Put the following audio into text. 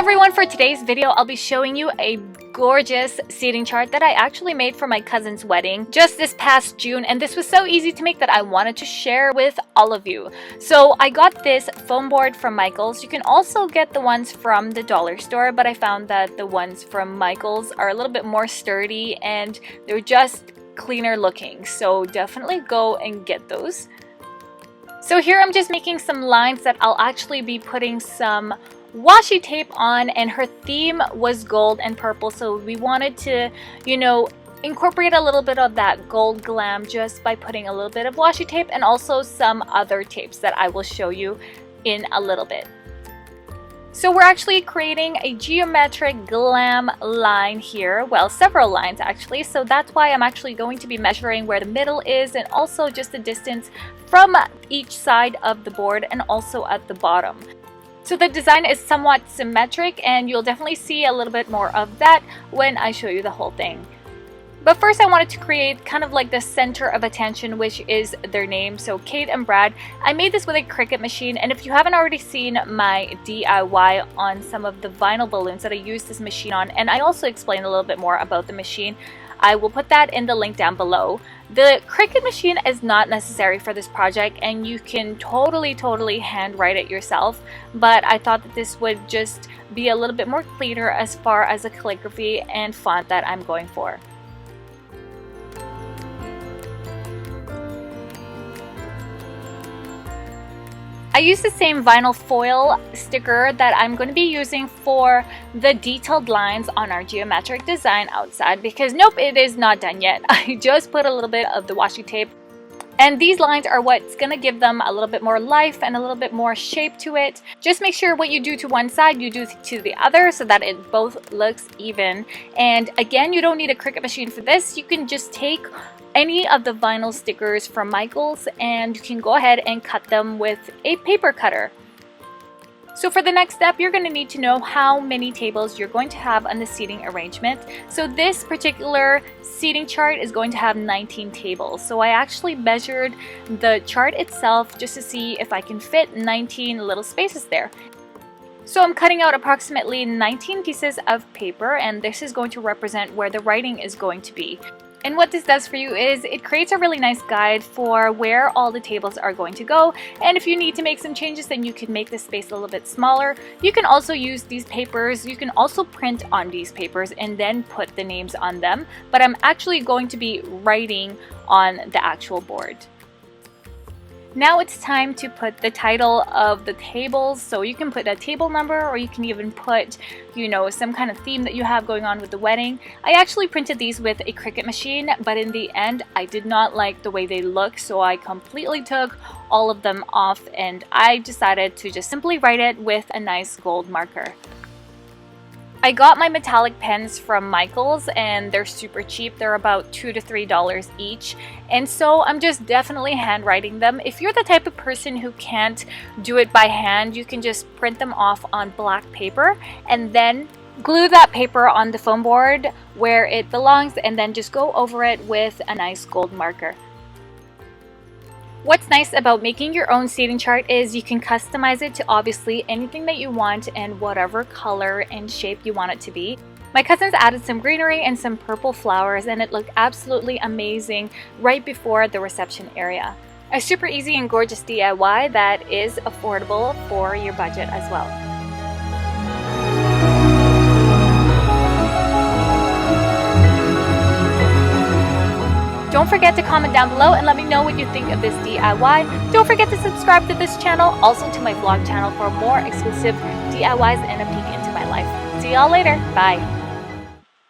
everyone, for today's video I'll be showing you a gorgeous seating chart that I actually made for my cousin's wedding just this past June, and this was so easy to make that I wanted to share with all of you. So I got this foam board from Michael's. You can also get the ones from the dollar store, but I found that the ones from Michael's are a little bit more sturdy and they're just cleaner looking, so definitely go and get those. So here I'm just making some lines that I'll actually be putting some washi tape on, and her theme was gold and purple, so we wanted to, incorporate a little bit of that gold glam just by putting a little bit of washi tape and also some other tapes that I will show you in a little bit. So we're actually creating a geometric glam line here, well, several lines actually, so that's why I'm actually going to be measuring where the middle is and also just the distance from each side of the board and also at the bottom. So the design is somewhat symmetric, and you'll definitely see a little bit more of that when I show you the whole thing. But first I wanted to create kind of like the center of attention, which is their name, so Kate and Brad. I made this with a Cricut machine, and if you haven't already seen my DIY on some of the vinyl balloons that I used this machine on, and I also explained a little bit more about the machine, I will put that in the link down below. The Cricut machine is not necessary for this project, and you can totally hand write it yourself, but I thought that this would just be a little bit more cleaner as far as the calligraphy and font that I'm going for. I used the same vinyl foil sticker that I'm going to be using for the detailed lines on our geometric design outside, because nope, it is not done yet. I just put a little bit of the washi tape, and these lines are what's going to give them a little bit more life and a little bit more shape to it. Just make sure what you do to one side you do to the other so that it both looks even. And again, you don't need a Cricut machine for this. You can just take any of the vinyl stickers from Michael's and you can go ahead and cut them with a paper cutter. So for the next step, you're going to need to know how many tables you're going to have on the seating arrangement. So this particular seating chart is going to have 19 tables. So I actually measured the chart itself just to see if I can fit 19 little spaces there. So I'm cutting out approximately 19 pieces of paper, and this is going to represent where the writing is going to be. And what this does for you is it creates a really nice guide for where all the tables are going to go. And if you need to make some changes, then you can make the space a little bit smaller. You can also use these papers. You can also print on these papers and then put the names on them. But I'm actually going to be writing on the actual board. Now it's time to put the title of the tables, so you can put a table number, or you can even put, some kind of theme that you have going on with the wedding. I actually printed these with a Cricut machine, but in the end I did not like the way they look, so I completely took all of them off and I decided to just simply write it with a nice gold marker. I got my metallic pens from Michael's, and they're super cheap. They're about $2 to $3 each, and so I'm just definitely handwriting them. If you're the type of person who can't do it by hand, you can just print them off on black paper and then glue that paper on the foam board where it belongs, and then just go over it with a nice gold marker. What's nice about making your own seating chart is you can customize it to obviously anything that you want and whatever color and shape you want it to be. My cousins added some greenery and some purple flowers, and it looked absolutely amazing right before the reception area. A super easy and gorgeous DIY that is affordable for your budget as well. Don't forget to comment down below and let me know what you think of this DIY. Don't forget to subscribe to this channel, also to my vlog channel for more exclusive DIYs and a peek into my life. See y'all later. Bye.